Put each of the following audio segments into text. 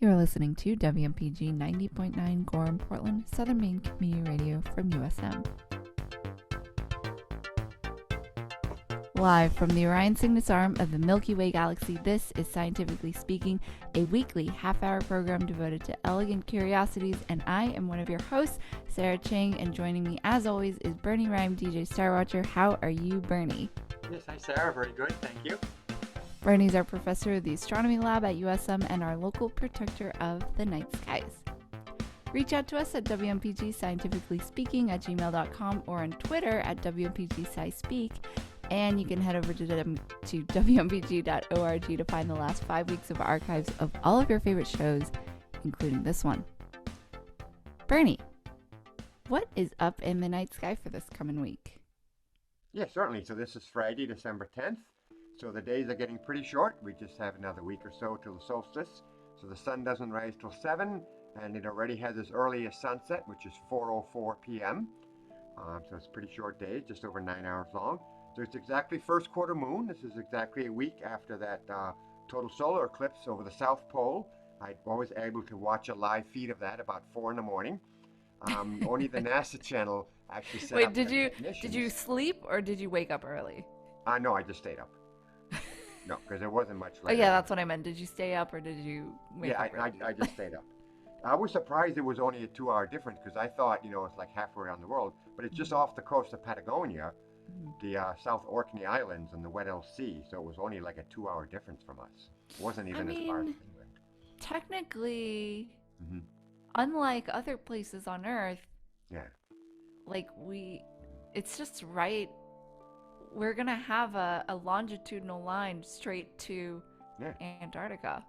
You're listening to WMPG 90.9 Gorham, Portland, Southern Maine Community Radio from USM. Live from the Orion Cygnus arm of the Milky Way galaxy, this is Scientifically Speaking, a weekly half-hour program devoted to elegant curiosities, and I am one of your hosts, Sarah Chang, and joining me as always is Bernie Rhyme, DJ Starwatcher. How are you, Bernie? Yes, hi Sarah, very good, thank you. Bernie's our professor of the astronomy lab at USM and our local protector of the night skies. Reach out to us at WMPG Scientifically Speaking at gmail.com or on Twitter at WMPG SciSpeak. And you can head over to WMPG.org to find the last 5 weeks of archives of all of your favorite shows, including this one. Bernie, what is up in the night sky for this coming week? Yeah, certainly. So this is Friday, December 10th. So the days are getting pretty short. We just have another week or so till the solstice. So the sun doesn't rise till 7, and it already has as early as sunset, which is 4:04 p.m. So it's a pretty short day, just over 9 hours long. So it's exactly first quarter moon. This is exactly a week after that total solar eclipse over the South Pole. I was able to watch a live feed of that about 4 in the morning. Only the NASA channel actually set Wait, up did you sleep or did you wake up early? No, I just stayed up. No, because there wasn't much Oh later. yeah, that's what I meant. Did you stay up or did you wake up early? I just stayed up. I was surprised it was only a 2-hour difference because I thought, it's like halfway around the world, but it's just off the coast of Patagonia, the South Orkney Islands and the Weddell Sea, so it was only like a 2-hour difference from us. It wasn't even as far as England. Technically, unlike other places on Earth, yeah, it's just right. We're gonna have a longitudinal line straight to Antarctica.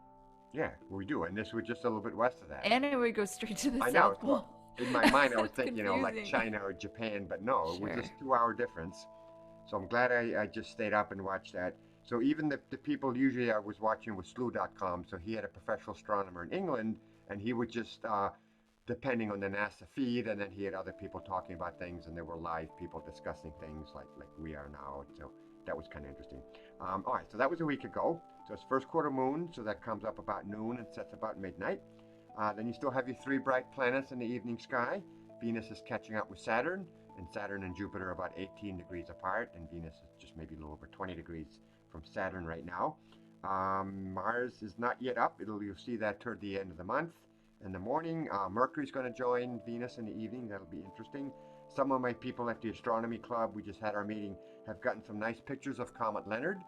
Yeah, we do, and this was just a little bit west of that. And it would go straight to the I South know. Pole. In my mind, I was thinking, confusing. like China or Japan, but no, it was Sure. just 2-hour difference. So I'm glad I just stayed up and watched that. So even the people usually I was watching was slew.com, so he had a professional astronomer in England, and he would just, depending on the NASA feed, and then he had other people talking about things, and there were live people discussing things like we are now, and so that was kind of interesting. All right, so that was a week ago. So it's first quarter moon, so that comes up about noon and sets about midnight. Then you still have your 3 bright planets in the evening sky. Venus is catching up with Saturn, and Saturn and Jupiter are about 18 degrees apart, and Venus is just maybe a little over 20 degrees from Saturn right now. Mars is not yet up. You'll see that toward the end of the month. In the morning, Mercury's going to join Venus in the evening. That'll be interesting. Some of my people at the Astronomy Club, we just had our meeting, have gotten some nice pictures of Comet Leonard.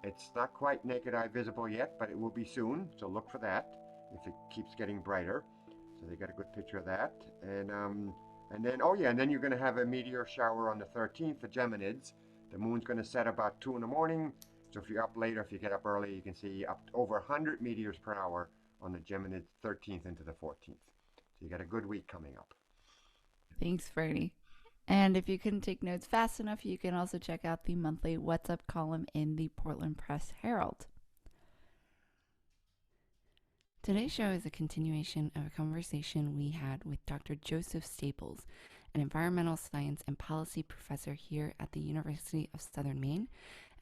It's not quite naked eye visible yet, but it will be soon, so look for that if it keeps getting brighter. So they got a good picture of that. And then you're going to have a meteor shower on the 13th, the Geminids. The moon's going to set about 2 in the morning. So if you're up late or if you get up early, you can see up over 100 meteors per hour on the Geminids 13th into the 14th. So you got a good week coming up. Thanks, Bernie. And if you couldn't take notes fast enough, you can also check out the monthly What's Up column in the Portland Press Herald. Today's show is a continuation of a conversation we had with Dr. Joseph Staples, an environmental science and policy professor here at the University of Southern Maine,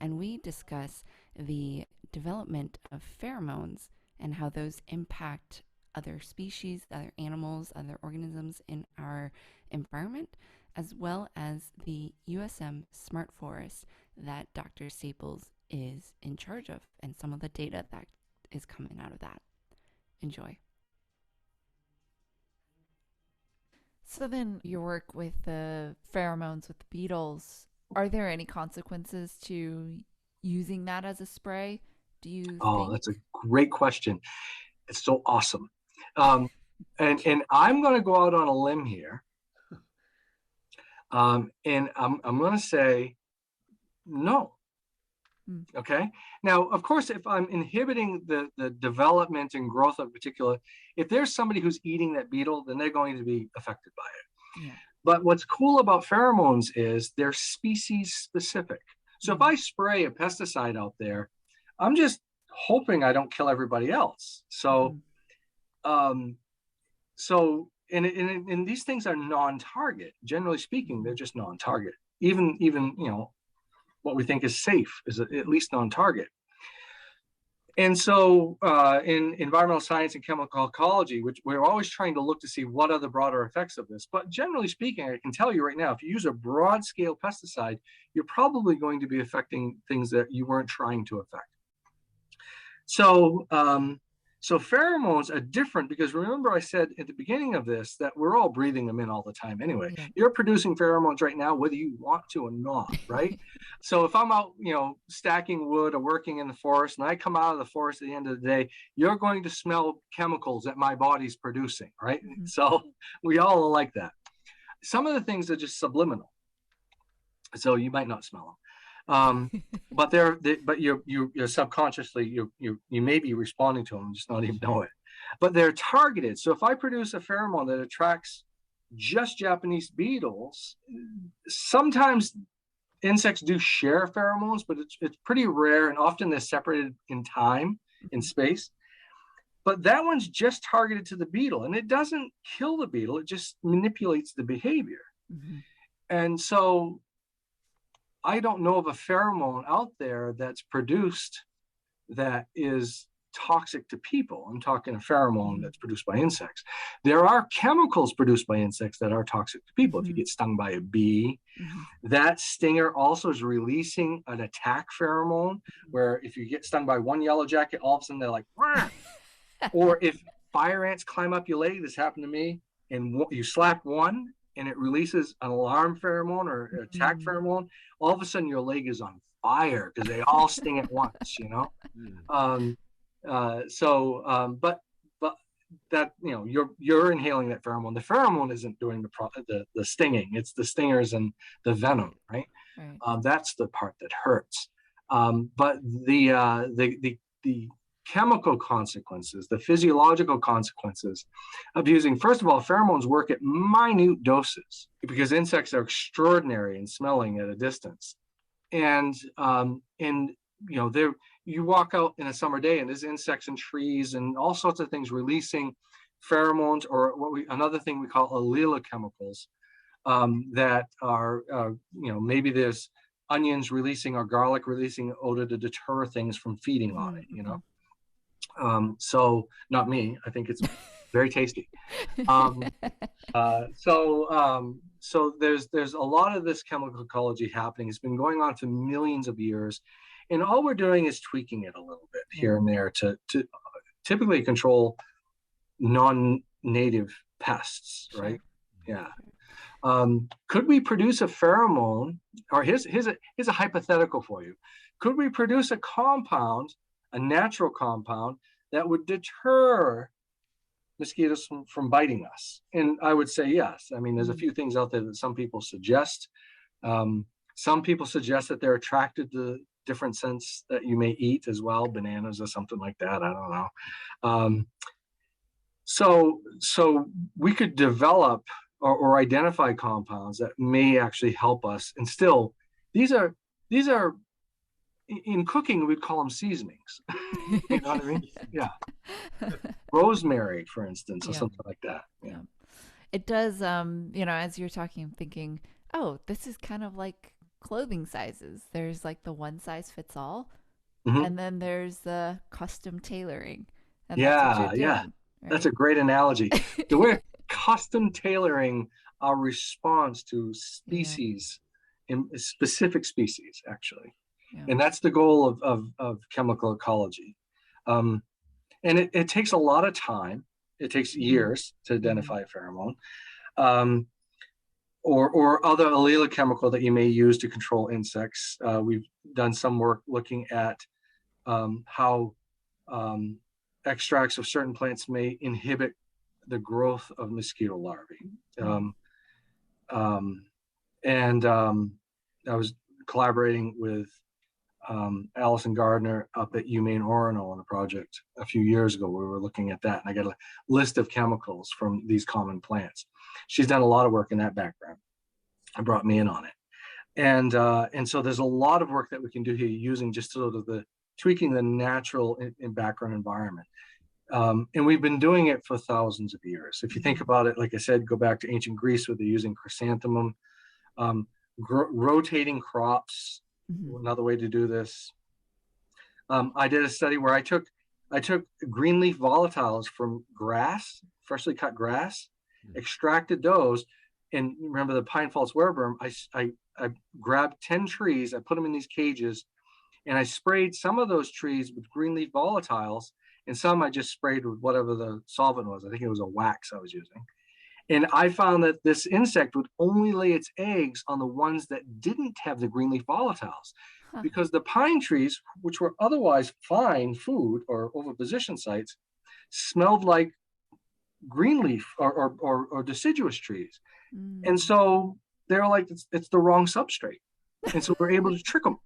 and we discuss the development of pheromones and how those impact other species, other animals, other organisms in our environment, as well as the USM Smart Forest that Dr. Staples is in charge of and some of the data that is coming out of that. Enjoy. So then your work with the pheromones with the beetles, are there any consequences to using that as a spray? Do you think? That's a great question. It's so awesome. And I'm going to go out on a limb here. And I'm going to say no. Okay. Now, of course, if I'm inhibiting the development and growth of a particular, if there's somebody who's eating that beetle, then they're going to be affected by it. Yeah. But what's cool about pheromones is they're species specific. So if I spray a pesticide out there, I'm just hoping I don't kill everybody else. So, and these things are non-target. Generally speaking, they're just non-target. Even what we think is safe is at least non-target. And so in environmental science and chemical ecology, which we're always trying to look to see what are the broader effects of this. But generally speaking, I can tell you right now, if you use a broad scale pesticide, you're probably going to be affecting things that you weren't trying to affect. So, so pheromones are different because remember I said at the beginning of this that we're all breathing them in all the time anyway. Yeah. You're producing pheromones right now, whether you want to or not, right? So if I'm out, stacking wood or working in the forest and I come out of the forest at the end of the day, you're going to smell chemicals that my body's producing, right? Mm-hmm. So we all are like that. Some of the things are just subliminal. So you might not smell them. But you're subconsciously you may be responding to them, just not even know it. But they're targeted. So if I produce a pheromone that attracts just Japanese beetles, sometimes insects do share pheromones, but it's pretty rare, and often they're separated in time, in space. But that one's just targeted to the beetle, and it doesn't kill the beetle; it just manipulates the behavior. Mm-hmm. And so I don't know of a pheromone out there that's produced that is toxic to people. I'm talking a pheromone that's produced by insects. There are chemicals produced by insects that are toxic to people. Mm-hmm. If you get stung by a bee, mm-hmm. that stinger also is releasing an attack pheromone, where if you get stung by one yellow jacket, all of a sudden they're like, wah! Or if fire ants climb up your leg, this happened to me, and you slap one, and it releases an alarm pheromone or attack mm-hmm. pheromone, all of a sudden your leg is on fire because they all sting at once, But that, you're inhaling that pheromone. The pheromone isn't doing the stinging. It's the stingers and the venom, right? That's the part that hurts. But the chemical consequences, the physiological consequences of using, first of all, pheromones work at minute doses because insects are extraordinary in smelling at a distance. And you walk out in a summer day and there's insects in trees and all sorts of things releasing pheromones, or another thing we call allelochemicals, that are, maybe there's onions releasing or garlic releasing odor to deter things from feeding on it, So not me, I think it's very tasty. So there's a lot of this chemical ecology happening. It's been going on for millions of years, and all we're doing is tweaking it a little bit here and there to typically control non-native pests, right? Yeah. Could we produce a pheromone, or here's a hypothetical for you. Could we produce a compound, a natural compound, that would deter mosquitoes from biting us? And I would say yes. I mean, there's a few things out there that some people suggest. Some people suggest that they're attracted to different scents that you may eat as well, bananas or something like that. I don't know. So we could develop or identify compounds that may actually help us. And still, these are in cooking, we'd call them seasonings. You know what I mean? Yeah. Rosemary, for instance, or something like that. Yeah. It does, as you're talking, I'm thinking, oh, this is kind of like clothing sizes. There's like the one size fits all, mm-hmm. and then there's the custom tailoring. And that's what you're doing, right? That's a great analogy. So we're custom tailoring our response to species, in specific species, actually. Yeah. And that's the goal of chemical ecology. And it takes a lot of time. It takes years to identify a pheromone, or other allelochemical that you may use to control insects. We've done some work looking at how extracts of certain plants may inhibit the growth of mosquito larvae. I was collaborating with Allison Gardner up at UMaine Orono on a project a few years ago where we were looking at that, and I got a list of chemicals from these common plants. She's done a lot of work in that background and brought me in on it. And so there's a lot of work that we can do here using just sort of tweaking the natural in background environment. And we've been doing it for thousands of years. If you think about it, like I said, go back to ancient Greece where they're using chrysanthemum, rotating crops. Another way to do this. I did a study where I took I took green leaf volatiles from grass, freshly cut grass, extracted those, and remember the pine false wereberm. I grabbed 10 trees, I put them in these cages, and I sprayed some of those trees with green leaf volatiles, and some I just sprayed with whatever the solvent was. I think it was a wax I was using. And I found that this insect would only lay its eggs on the ones that didn't have the green leaf volatiles. Because the pine trees, which were otherwise fine food or oviposition sites, smelled like green leaf or deciduous trees. And so they're like, it's the wrong substrate. And so we're able to trick them.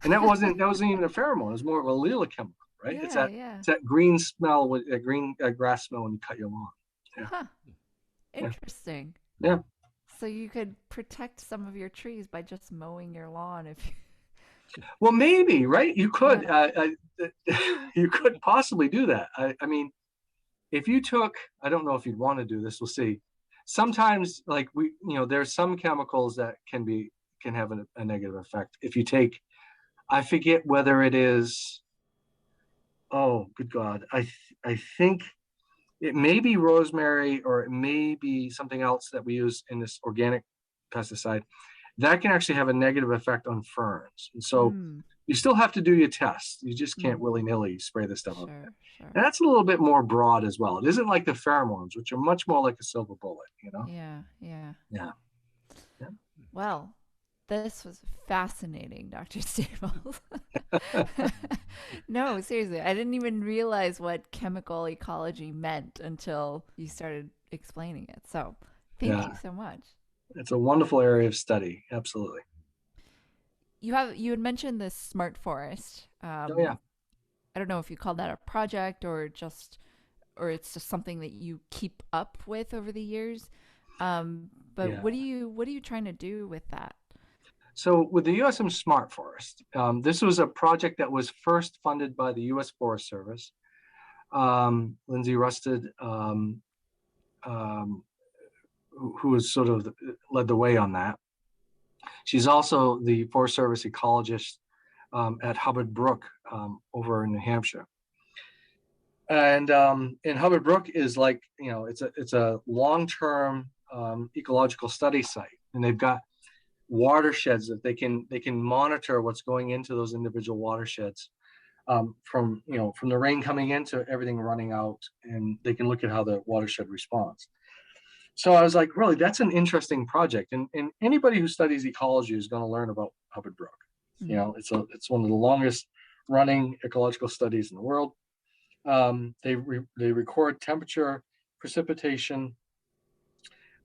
And that wasn't even a pheromone. It was more of a allele chemical, right? Yeah, it's that green smell, with a green grass smell when you cut your lawn. Yeah. Interesting. Yeah. So you could protect some of your trees by just mowing your lawn if you... Well, maybe, right? You could, you could possibly do that. I mean, if you took, I don't know if you'd want to do this. We'll see. Sometimes, like there's some chemicals that can have a negative effect. If you take, I forget whether it is, oh, good God. I think it may be rosemary or it may be something else that we use in this organic pesticide that can actually have a negative effect on ferns. And so you still have to do your tests. You just can't willy-nilly spray this stuff up there. Sure. And that's a little bit more broad as well. It isn't like the pheromones, which are much more like a silver bullet, Yeah. Well, this was fascinating, Dr. Staples. No, seriously, I didn't even realize what chemical ecology meant until you started explaining it. So thank you so much. It's a wonderful area of study. Absolutely. You had mentioned this Smart Forest. I don't know if you call that a project or it's just something that you keep up with over the years. But what are you trying to do with that? So with the USM Smart Forest, this was a project that was first funded by the U.S. Forest Service. Lindsay Rusted, who has sort of led the way on that. She's also the Forest Service ecologist at Hubbard Brook over in New Hampshire. And Hubbard Brook is like, it's a long-term ecological study site, and they've got watersheds that they can monitor what's going into those individual watersheds from the rain coming in to everything running out, and they can look at how the watershed responds. So I was like, really, that's an interesting project. And anybody who studies ecology is going to learn about Hubbard Brook. It's one of the longest running ecological studies in the world. They record temperature, precipitation,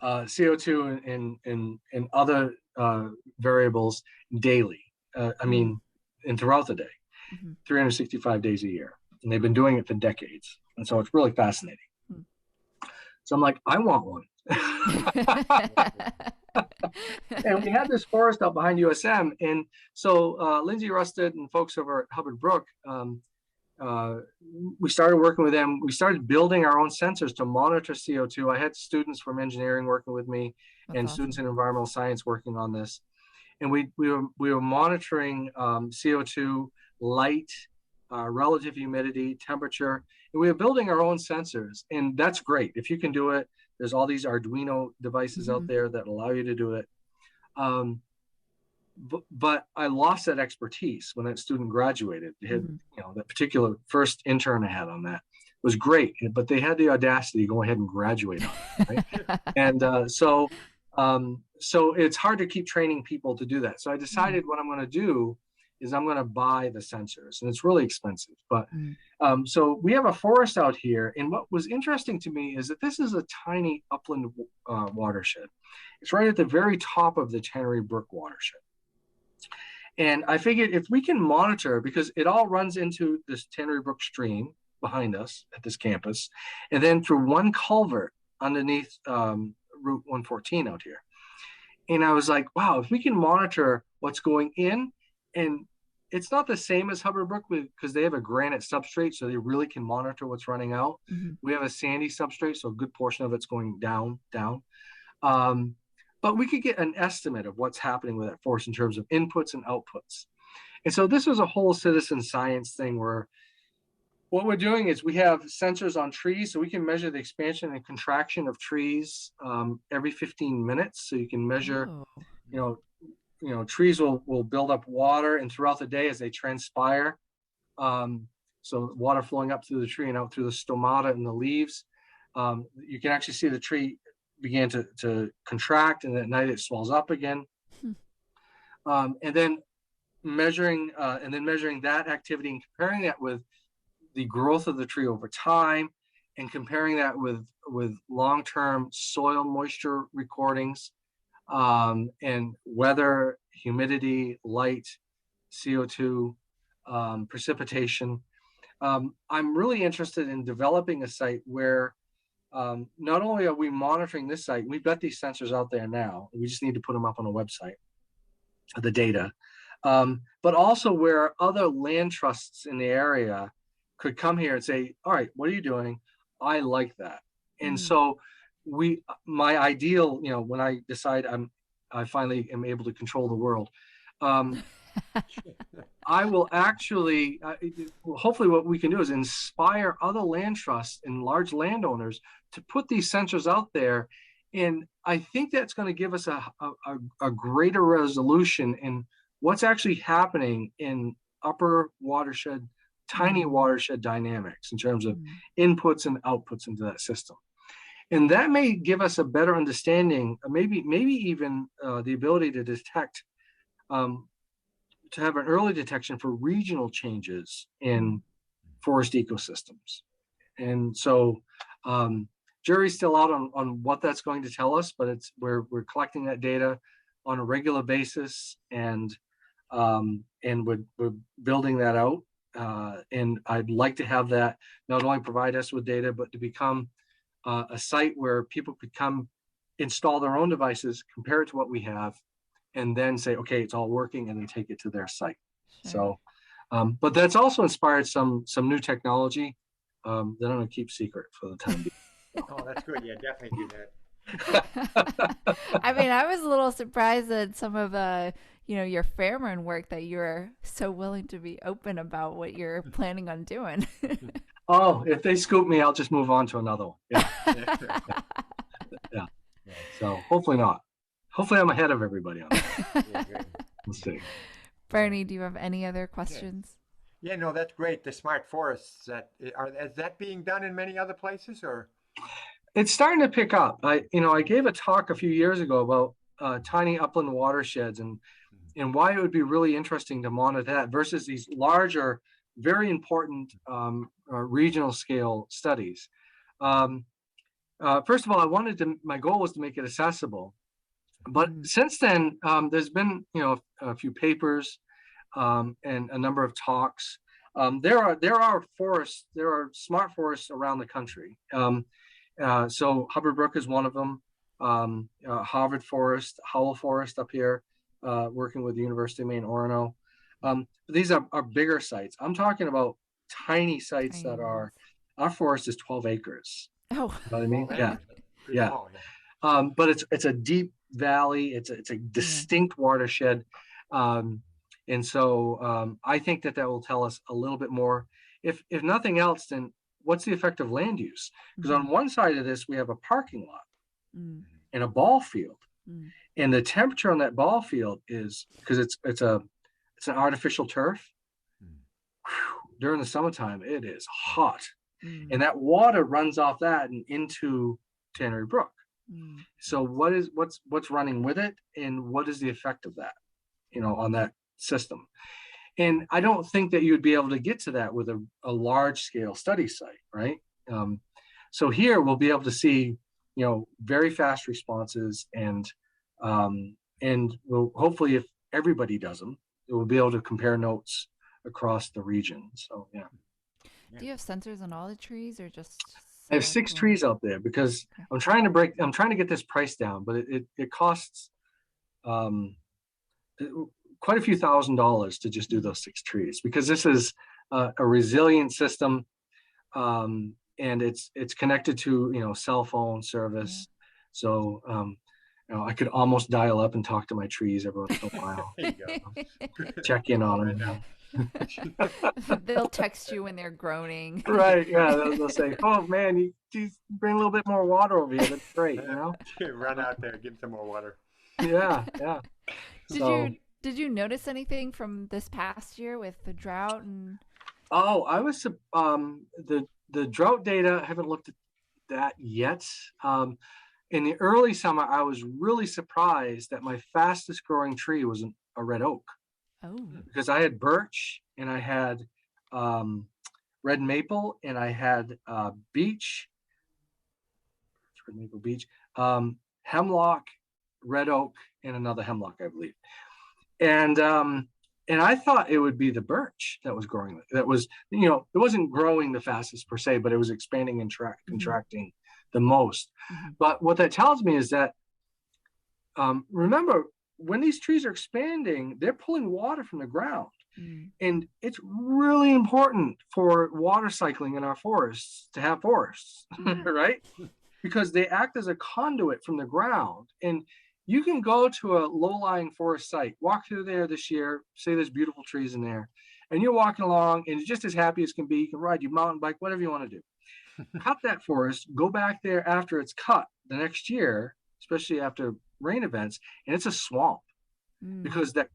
CO2 and other variables daily. And throughout the day, 365 days a year. And they've been doing it for decades. And so it's really fascinating. So I'm like, I want one. And we had this forest out behind USM. And so Lindsay Rusted and folks over at Hubbard Brook, we started working with them. We started building our own sensors to monitor CO2. I had students from engineering working with me. That's and awesome. Students in environmental science working on this. And we were monitoring CO2, light, relative humidity, temperature. And we were building our own sensors. And that's great. If you can do it, there's all these Arduino devices out there that allow you to do it. But I lost that expertise when that student graduated. They had, that particular first intern I had on that was great, but they had the audacity to go ahead and graduate on it, right? And so it's hard to keep training people to do that. So I decided what I'm going to do is I'm going to buy the sensors, and it's really expensive. But so we have a forest out here, and what was interesting to me is that this is a tiny upland watershed. It's right at the very top of the Tannery Brook watershed. And I figured if we can monitor, because it all runs into this Tannery Brook stream behind us at this campus, and then through one culvert underneath Route 114 out here. And I was like, wow, if we can monitor what's going in, and it's not the same as Hubbard Brook because they have a granite substrate, so they really can monitor what's running out. We have a sandy substrate, so a good portion of it's going down. But we could get an estimate of what's happening with that forest in terms of inputs and outputs. And so this was a whole citizen science thing where What we're doing is we have sensors on trees, so we can measure the expansion and contraction of trees every 15 minutes. So you can measure, Oh. Trees will build up water, and throughout the day as they transpire, so water flowing up through the tree and out through the stomata and the leaves, you can actually see the tree begin to contract, and at night it swells up again. And then measuring that activity and comparing that with the growth of the tree over time, and comparing that with long-term soil moisture recordings, and weather, humidity, light, CO2, precipitation. I'm really interested in developing a site where not only are we monitoring this site, we've got these sensors out there now, we just need to put them up on a website, the data, but also where other land trusts in the area could come here and say, all right, what are you doing? I like that. And so my ideal, when I decide I finally am able to control the world, I will actually, hopefully what we can do is inspire other land trusts and large landowners to put these sensors out there. And I think that's going to give us a greater resolution in what's actually happening in upper watershed, tiny watershed dynamics in terms of inputs and outputs into that system. And that may give us a better understanding, maybe even the ability to detect, to have an early detection for regional changes in forest ecosystems. And so jury's still out on what that's going to tell us, but we're collecting that data on a regular basis, and we're building that out. And I'd like to have that not only provide us with data, but to become a site where people could come install their own devices, compare it to what we have, and then say, okay, it's all working, and then take it to their site. Sure. So, but that's also inspired some new technology that I'm going to keep secret for the time being. Oh, that's good. Yeah, definitely do that. I mean, I was a little surprised at some of your pheromone work, that you're so willing to be open about what you're planning on doing. Oh, if they scoop me, I'll just move on to another one. Yeah. Yeah. So hopefully not. Hopefully I'm ahead of everybody on that. Yeah, good. We'll see. Bernie, do you have any other questions? Yeah, no, that's great. The smart forests, is that being done in many other places, or? It's starting to pick up. I gave a talk a few years ago about tiny upland watersheds and why it would be really interesting to monitor that versus these larger, very important regional scale studies. First of all, my goal was to make it accessible. But since then, there's been, a few papers and a number of talks. There are smart forests around the country. So Hubbard Brook is one of them. Harvard Forest, Howell Forest up here, working with the University of Maine, Orono. These are bigger sites. I'm talking about tiny sites that are, our forest is 12 acres. Oh, you know what I mean? Yeah. Yeah. Small, but it's a deep valley. It's a distinct watershed. And so I think that will tell us a little bit more. If nothing else, then what's the effect of land use? Because on one side of this, we have a parking lot and a ball field. And the temperature on that ball field is, because it's an artificial turf. During the summertime, it is hot. And that water runs off that and into Tannery Brook. So what's running with it, and what is the effect of that, on that system? And I don't think that you would be able to get to that with a large scale study site, right? So here we'll be able to see, very fast responses, and we'll, hopefully, if everybody does them, we'll be able to compare notes across the region. So yeah. Do you have sensors on all the trees, or just? I have 6 trees out there because I'm trying to get this price down, but it costs quite a few $1,000s to just do those 6 trees, because this is a resilient system, and it's connected to cell phone service. So I could almost dial up and talk to my trees every once in a while. There you go. Check in on them. They'll text you when they're groaning. Right, yeah, they'll say, oh man, you bring a little bit more water over here, that's great, you know. Run out there, give some more water. Yeah. Did you notice anything from this past year with the drought and? Oh, I was the drought data. I haven't looked at that yet. In the early summer, I was really surprised that my fastest growing tree was a red oak. Oh. Because I had birch and I had red maple and I had beech, red maple beech, hemlock, red oak, and another hemlock, I believe. And I thought it would be the birch that was growing. That was, it wasn't growing the fastest per se, but it was expanding and contracting the most. Mm-hmm. But what that tells me is that, remember, when these trees are expanding, they're pulling water from the ground. Mm. And it's really important for water cycling in our forests to have forests, right? Because they act as a conduit from the ground. And you can go to a low-lying forest site, walk through there this year, say there's beautiful trees in there, and you're walking along and you're just as happy as can be. You can ride your mountain bike, whatever you want to do. Cut that forest, go back there after it's cut the next year, especially after rain events, and it's a swamp because that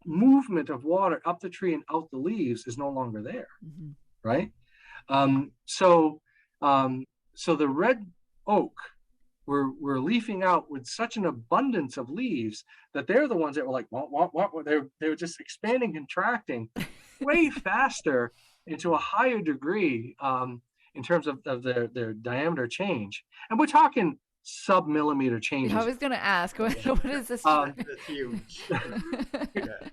movement of water up the tree and out the leaves is no longer there, right? So the red oak were leafing out with such an abundance of leaves that they're the ones that were like, what? They were just expanding, contracting way faster and to a higher degree in terms of their diameter change. And we're talking sub-millimeter changes. I was going to ask, what is this? It's huge.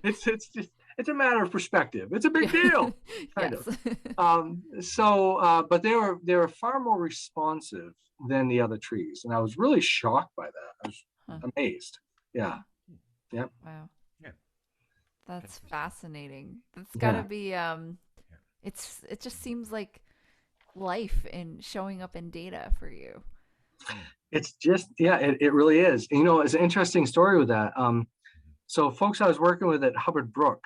It's a matter of perspective. It's a big deal, kind of. But they were far more responsive than the other trees, and I was really shocked by that. I was amazed. Yeah. Wow. Yeah. That's fascinating. That's got to be. It just seems like life in showing up in data for you. It's just it really is. It's an interesting story with that. So folks I was working with at Hubbard Brook,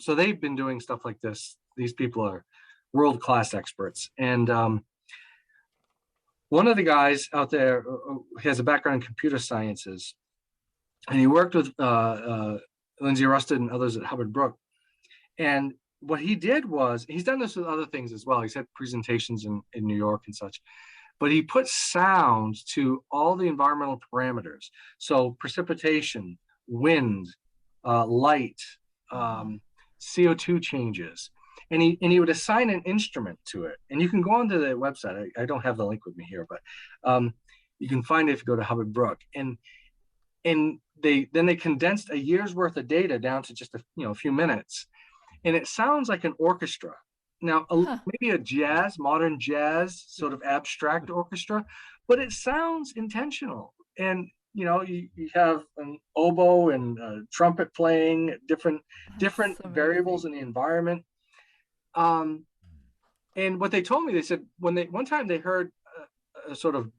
so they've been doing stuff like this. These people are world-class experts, and one of the guys out there has a background in computer sciences, and he worked with Lindsay Rusted and others at Hubbard Brook. And what he did was, he's done this with other things as well. He's had presentations in New York and such, but he put sound to all the environmental parameters. So precipitation, wind, light, CO2 changes. And he would assign an instrument to it. And you can go onto the website. I don't have the link with me here, but you can find it if you go to Hubbard Brook. And they condensed a year's worth of data down to just a few minutes. And it sounds like an orchestra. Now, maybe a modern jazz, sort of abstract orchestra, but it sounds intentional. And you have an oboe and trumpet playing, different variables in the environment. And what they told me, they said one time they heard a sort of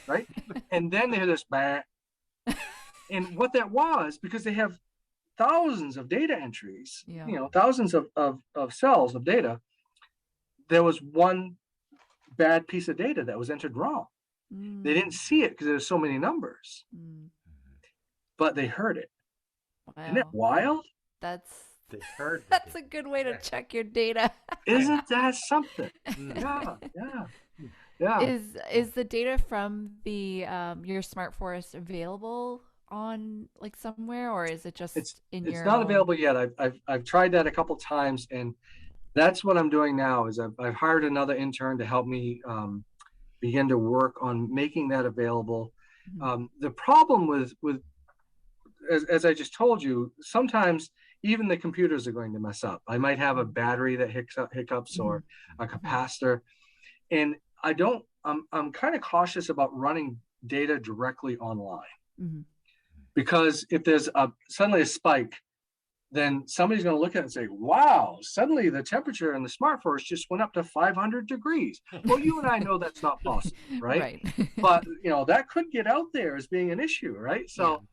right, and then they heard this bang. And what that was, because they have thousands of data entries, thousands of cells of data, there was one bad piece of data that was entered wrong. They didn't see it because there's so many numbers, but they heard it. Wow. Isn't that wild? That's That's a good way to check your data. Isn't that something? Yeah. Is the data from the your Smart Forest available on like somewhere, or is it just it's not available yet? I've tried that a couple times, and that's what I'm doing now. Is I've hired another intern to help me begin to work on making that available. The problem with as I just told you, sometimes even the computers are going to mess up. I might have a battery that hiccups or a capacitor. And I'm kind of cautious about running data directly online. Because if there's suddenly a spike, then somebody's going to look at it and say, wow, suddenly the temperature in the Smart Forest just went up to 500 degrees. Well, you and I know that's not possible, right? But, that could get out there as being an issue, right? So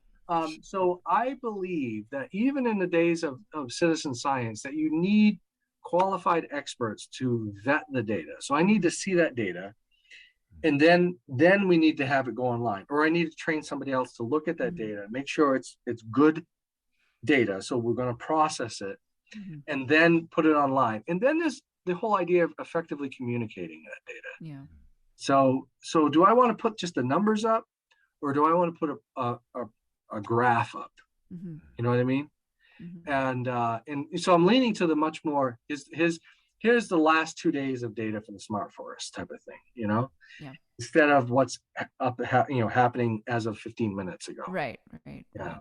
So I believe that even in the days of citizen science, that you need qualified experts to vet the data. So I need to see that data, and then we need to have it go online, or I need to train somebody else to look at that data, make sure it's good data. So we're going to process it and then put it online. And then there's the whole idea of effectively communicating that data. Yeah. So do I want to put just the numbers up, or do I want to put a graph up? You know what I mean? And so I'm leaning to the much more here's the last 2 days of data for the Smart Forest type of thing, Yeah. instead of what's happening as of 15 minutes ago. Right. Yeah.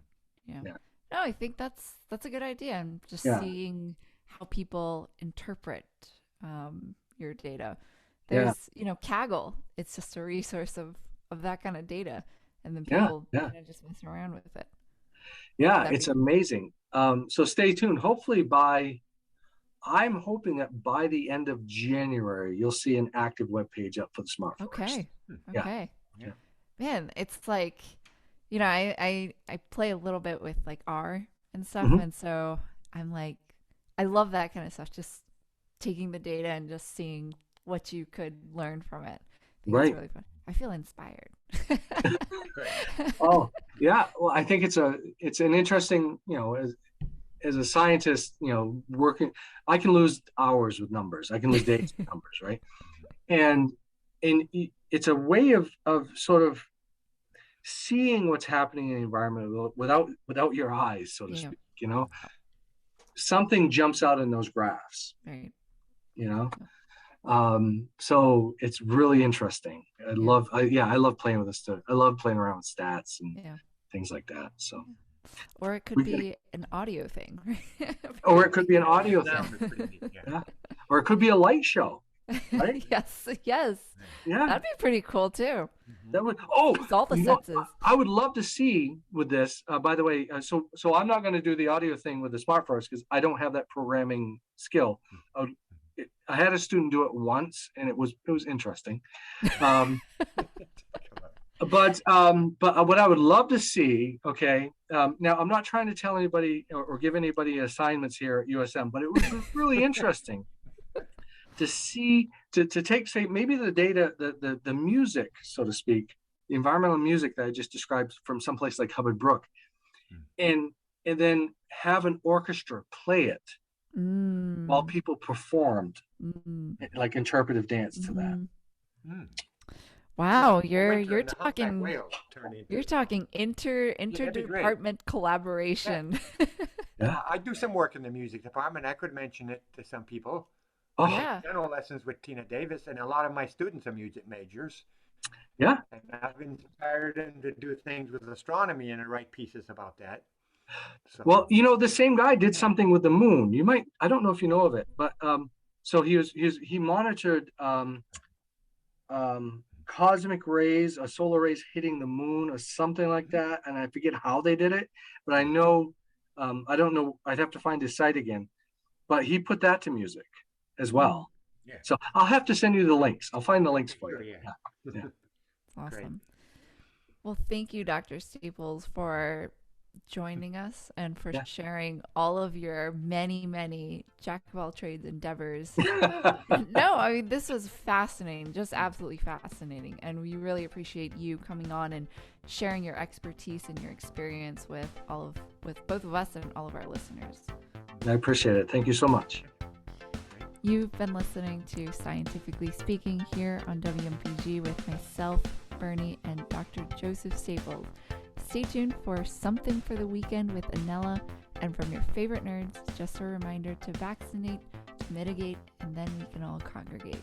No, I think that's a good idea. And just seeing how people interpret your data. There's, Kaggle. It's just a resource of that kind of data, and then people just mess around with it. Yeah, it's amazing. So stay tuned. Hopefully I'm hoping that by the end of January, you'll see an active web page up for the Smart Forest. Okay. Yeah. Man, it's like, I play a little bit with like R and stuff. And so I'm like, I love that kind of stuff. Just taking the data and just seeing what you could learn from it. It's really fun. I feel inspired. Oh, yeah. Well, I think it's an interesting, as a scientist, working, I can lose hours with numbers. I can lose days with numbers, right? And it's a way of sort of seeing what's happening in the environment without your eyes, so to speak. Something jumps out in those graphs. Right. So it's really interesting. I love playing with this stuff. I love playing around with stats and things like that. So. Or it could be an audio thing. Or it could be an audio thing. Yeah. Or it could be a light show. Right? Yes. Yeah. That'd be pretty cool too. That would. It's all the senses. I would love to see with this. By the way, so I'm not going to do the audio thing with the Smart Forest because I don't have that programming skill. I had a student do it once, and it was interesting. But what I would love to see, now I'm not trying to tell anybody or give anybody assignments here at USM, but it was really interesting to see, to take, say, maybe the data, the music, so to speak, the environmental music that I just described from someplace like Hubbard Brook, and then have an orchestra play it while people performed like interpretive dance to that. Wow, you're talking interdepartment collaboration. Yeah, I do some work in the music department. I could mention it to some people. Oh, yeah. Piano lessons with Tina Davis, and a lot of my students are music majors. Yeah. And I've inspired them to do things with astronomy and to write pieces about that. So. Well, the same guy did something with the moon. I don't know if you know of it, but so he monitored cosmic rays, solar rays hitting the moon or something like that. And I forget how they did it, but I know, I don't know, I'd have to find his site again, but he put that to music as well. Yeah. So I'll have to send you the links. I'll find the links for you. Yeah. Awesome. Great. Well, thank you, Dr. Staples, for joining us and for sharing all of your many jack of all trades endeavors. No, I mean, this was fascinating, just absolutely fascinating, and we really appreciate you coming on and sharing your expertise and your experience with both of us and all of our listeners. I appreciate it. Thank you so much. You've been listening to Scientifically Speaking here on WMPG with myself, Bernie, and Dr. Joseph Staples. Stay tuned for Something for the Weekend with Anella, and from your favorite nerds, just a reminder to vaccinate, mitigate, and then we can all congregate.